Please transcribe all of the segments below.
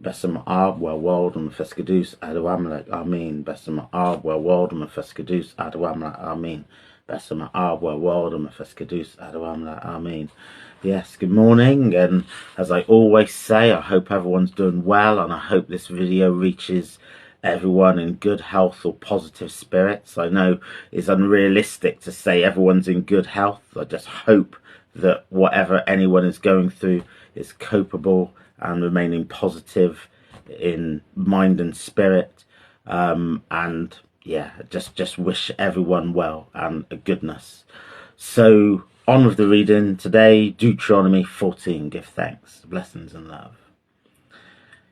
Besem Arb, Welwaldum, Feskadus, Adawamlek, Amin. Besem Arb, Welwaldum, Feskadus, Adawamlek, Amin. Besem Arb, Welwaldum, Feskadus, Adawamlek, Amin. Yes, good morning, and as I always say, I hope everyone's doing well, and I hope this video reaches everyone in good health or positive spirits. I know it's unrealistic to say everyone's in good health. I just hope that whatever anyone is going through is copable and remaining positive in mind and spirit, and yeah, just wish everyone well and a goodness. So on with the reading today. Deuteronomy 14. Give thanks, blessings and love.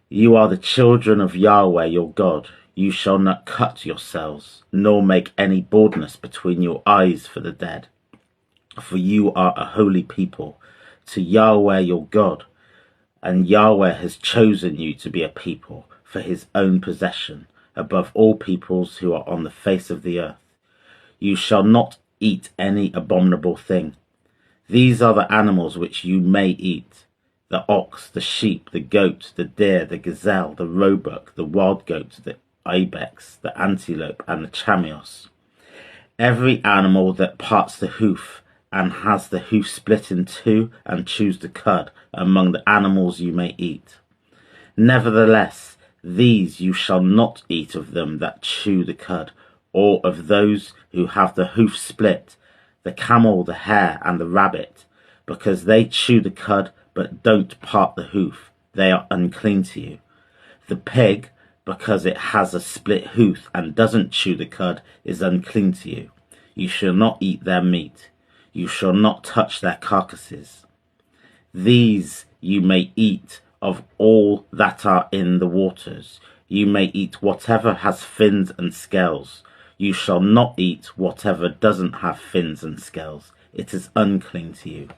You are the children of Yahweh your God. You shall not cut yourselves, nor make any baldness between your eyes for the dead, for you are a holy people to Yahweh your God, and Yahweh has chosen you to be a people for his own possession above all peoples who are on the face of the earth. You shall not eat any abominable thing. These are the animals which you may eat: the ox, the sheep, the goat, the deer, the gazelle, the roebuck, the wild goat, the ibex, the antelope, and the chamios. Every animal that parts the hoof and has the hoof split in two and chews the cud among the animals you may eat. Nevertheless, these you shall not eat of them that chew the cud, or of those who have the hoof split, the camel, the hare, and the rabbit, because they chew the cud but don't part the hoof. They are unclean to you. The pig, because it has a split hoof and doesn't chew the cud, is unclean to you. You shall not eat their meat. You shall not touch their carcasses. These you may eat of all that are in the waters. You may eat whatever has fins and scales. You shall not eat whatever doesn't have fins and scales. It is unclean to you.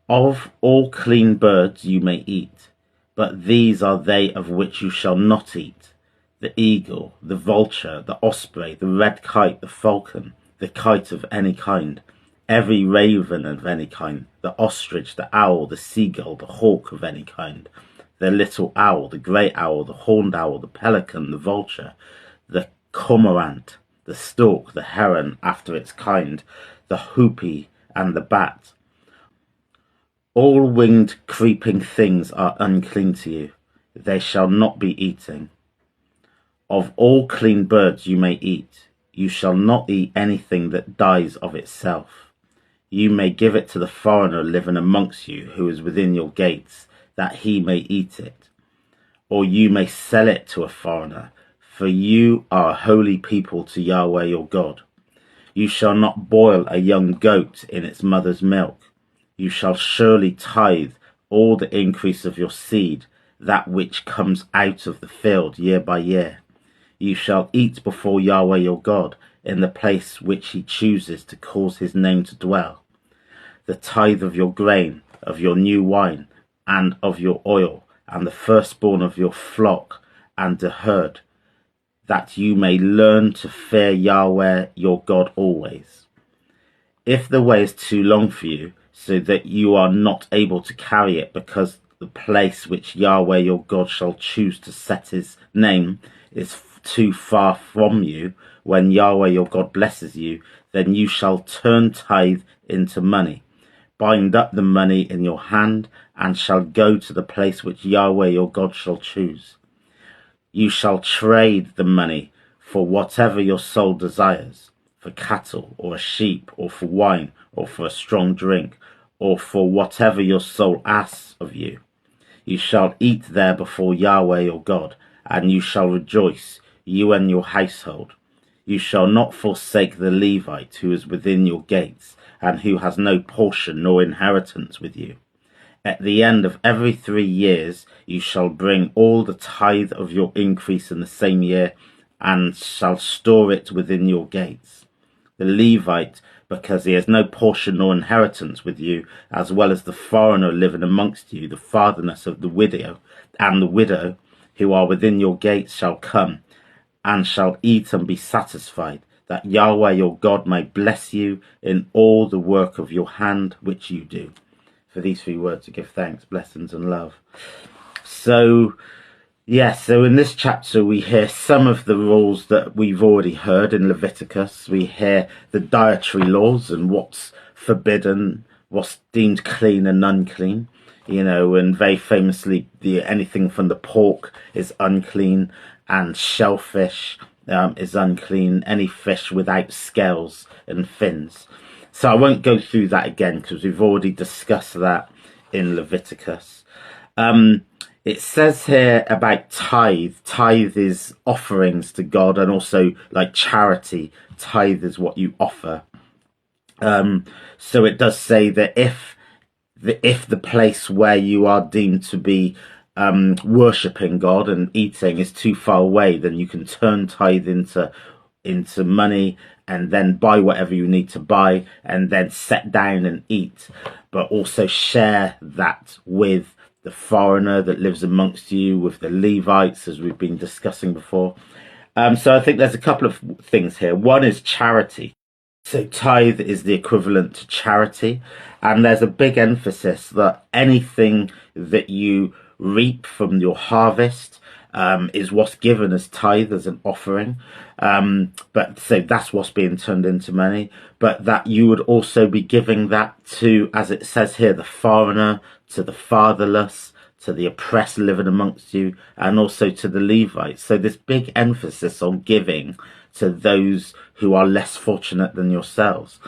Of all clean birds you may eat, but these are they of which you shall not eat: the eagle, the vulture, the osprey, the red kite, the falcon, the kite of any kind, every raven of any kind, the ostrich, the owl, the seagull, the hawk of any kind, the little owl, the grey owl, the horned owl, the pelican, the vulture, the cormorant, the stork, the heron after its kind, the hoopie, and the bat. All winged creeping things are unclean to you. They shall not be eaten. Of all clean birds you may eat. You shall not eat anything that dies of itself. You may give it to the foreigner living amongst you who is within your gates, that he may eat it. Or you may sell it to a foreigner, for you are a holy people to Yahweh your God. You shall not boil a young goat in its mother's milk. You shall surely tithe all the increase of your seed, that which comes out of the field year by year. You shall eat before Yahweh your God in the place which he chooses to cause his name to dwell. The tithe of your grain, of your new wine, and of your oil, and the firstborn of your flock and the herd, that you may learn to fear Yahweh your God always. If the way is too long for you, so that you are not able to carry it, because the place which Yahweh your God shall choose to set his name is too far from you, when Yahweh your God blesses you, then you shall turn tithe into money. Bind up the money in your hand, and shall go to the place which Yahweh your God shall choose. You shall trade the money for whatever your soul desires, for cattle, or a sheep, or for wine, or for a strong drink, or for whatever your soul asks of you. You shall eat there before Yahweh your God, and you shall rejoice, you and your household. You shall not forsake the Levite who is within your gates, and who has no portion nor inheritance with you. At the end of every 3 years you shall bring all the tithe of your increase in the same year, and shall store it within your gates. The Levite, because he has no portion nor inheritance with you, as well as the foreigner living amongst you, the fatherless of the widow, and the widow, who are within your gates, shall come, and shall eat and be satisfied, that Yahweh your God may bless you in all the work of your hand which you do. For these 3 words to give thanks, blessings and love. So Yes, so in this chapter we hear some of the rules that we've already heard in Leviticus. We hear the dietary laws and what's forbidden, what's deemed clean and unclean. And very famously, the anything from the pork is unclean, and shellfish is unclean. Any fish without scales and fins. So I won't go through that again because we've already discussed that in Leviticus. It says here about tithe. Tithe is offerings to God, and also like charity. Tithe is what you offer. So it does say that if the place where you are deemed to be worshipping God and eating is too far away, then you can turn tithe into money and then buy whatever you need to buy and then sit down and eat, but also share that with the foreigner that lives amongst you, with the Levites, as we've been discussing before. So I think there's a couple of things here. One is charity. So tithe is the equivalent to charity, and there's a big emphasis that anything that you reap from your harvest is what's given as tithe, as an offering. But so that's what's being turned into money, but that you would also be giving that to, as it says here, the foreigner, to the fatherless, to the oppressed living amongst you, and also to the Levites. So this big emphasis on giving to those who are less fortunate than yourselves.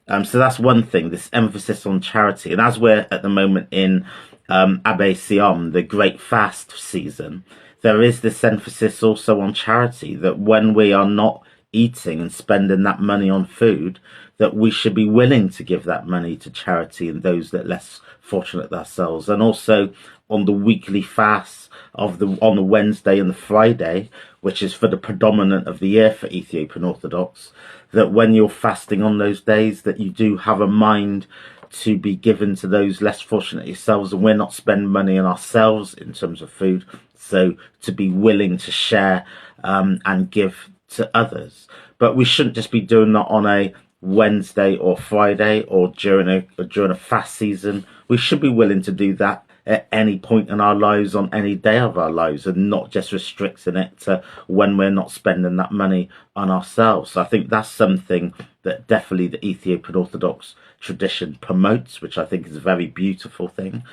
So that's one thing, this emphasis on charity. And as we're at the moment in Abe Siam, the Great Fast season, there is this emphasis also on charity, that when we are not eating and spending that money on food, that we should be willing to give that money to charity and those that are less fortunate themselves. And also on the weekly fasts on the Wednesday and the Friday, which is for the predominant of the year for Ethiopian Orthodox, that when you're fasting on those days, that you do have a mind to be given to those less fortunate yourselves, and we're not spending money on ourselves in terms of food, so to be willing to share and give to others. But we shouldn't just be doing that on a Wednesday or Friday or during a fast season. We should be willing to do that at any point in our lives, on any day of our lives, and not just restricting it to when we're not spending that money on ourselves. So I think that's something that definitely the Ethiopian Orthodox tradition promotes, which I think is a very beautiful thing.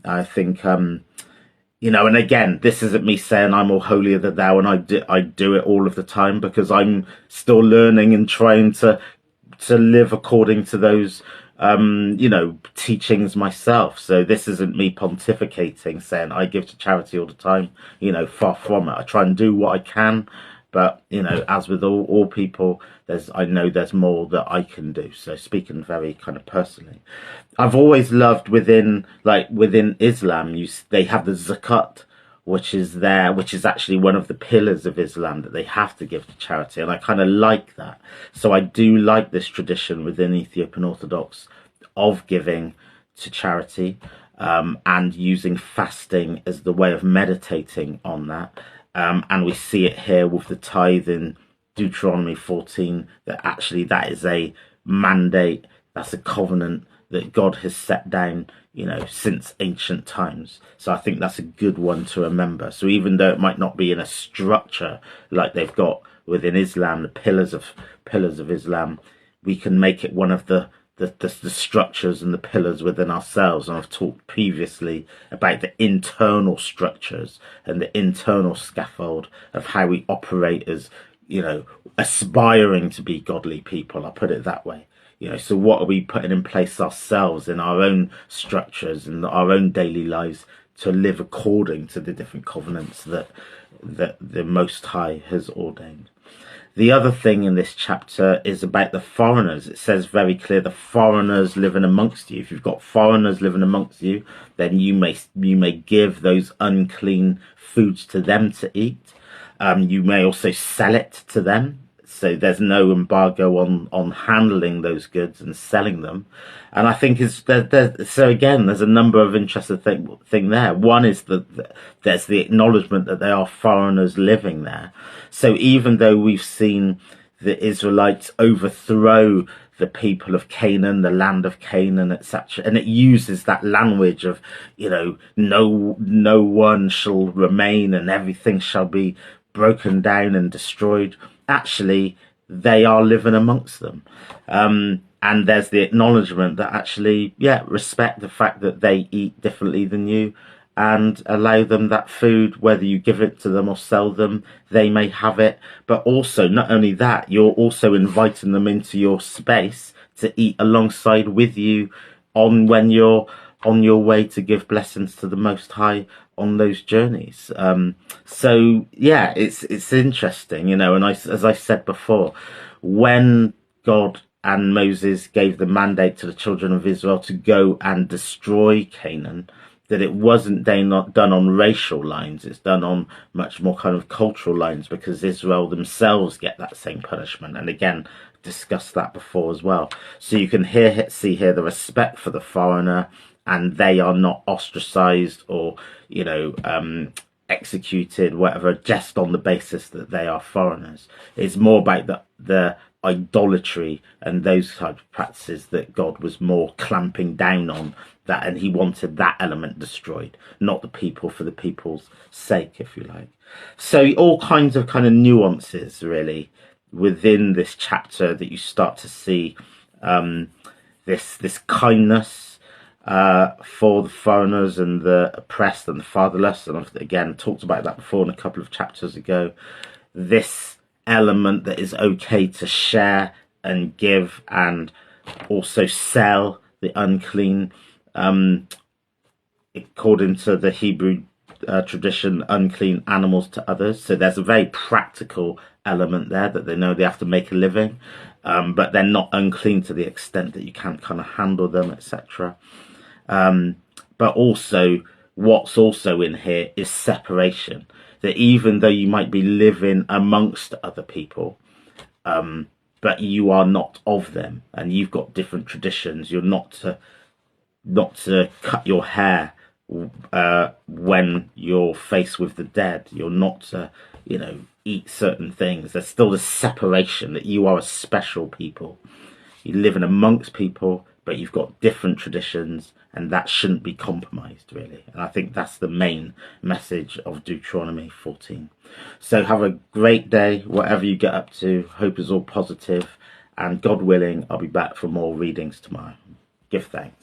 I think and again, this isn't me saying I'm all holier than thou and I do it all of the time, because I'm still learning and trying to live according to those teachings myself. So this isn't me pontificating, saying I give to charity all the time. Far from it. I try and do what I can, but as with all people, I know there's more that I can do. So speaking very kind of personally, I've always loved within Islam, they have the zakat, which is actually one of the pillars of Islam that they have to give to charity. And I kind of like that. So I do like this tradition within Ethiopian Orthodox of giving to charity, and using fasting as the way of meditating on that. And we see it here with the tithe in Deuteronomy 14, that actually that is a mandate, that's a covenant that God has set down, since ancient times. So I think that's a good one to remember. So even though it might not be in a structure like they've got within Islam, the pillars of Islam, we can make it one of the structures and the pillars within ourselves. And I've talked previously about the internal structures and the internal scaffold of how we operate as, aspiring to be godly people. I'll put it that way. So what are we putting in place ourselves in our own structures and our own daily lives to live according to the different covenants that the Most High has ordained? The other thing in this chapter is about the foreigners. It says very clear, the foreigners living amongst you. If you've got foreigners living amongst you, then you may give those unclean foods to them to eat. You may also sell it to them. So there's no embargo on handling those goods and selling them. And I think so again, there's a number of interesting thing there. One is that there's the acknowledgement that there are foreigners living there. So even though we've seen the Israelites overthrow the people of Canaan, the land of Canaan, etc. And it uses that language of, no one shall remain and everything shall be broken down and destroyed. Actually, they are living amongst them. And there's the acknowledgement that actually, respect the fact that they eat differently than you, and allow them that food, whether you give it to them or sell them, they may have it. But also, not only that, you're also inviting them into your space to eat alongside with you when you're on your way to give blessings to the Most High on those journeys. So yeah, it's interesting, and as I said before, when God and Moses gave the mandate to the children of Israel to go and destroy Canaan, that it wasn't not done on racial lines, it's done on much more kind of cultural lines, because Israel themselves get that same punishment. And again, discussed that before as well. So you can see here the respect for the foreigner, and they are not ostracized or, executed, whatever, just on the basis that they are foreigners. It's more about the idolatry and those type of practices that God was more clamping down on that, and he wanted that element destroyed, not the people for the people's sake, if you like. So all kinds of kind of nuances really within this chapter that you start to see, this kindness for the foreigners and the oppressed and the fatherless. And I've again talked about that before in a couple of chapters ago. This element that is okay to share and give and also sell the unclean, according to the Hebrew tradition, unclean animals to others. So there's a very practical element there, that they know they have to make a living, but they're not unclean to the extent that you can't kind of handle them, etc. But also, what's also in here is separation. That even though you might be living amongst other people, but you are not of them, and you've got different traditions. You're not to cut your hair when you're faced with the dead. You're not to, eat certain things. There's still the separation that you are a special people. You live in amongst people, but you've got different traditions, and that shouldn't be compromised, really. And I think that's the main message of Deuteronomy 14. So have a great day, whatever you get up to. Hope is all positive, and God willing, I'll be back for more readings tomorrow. Give thanks.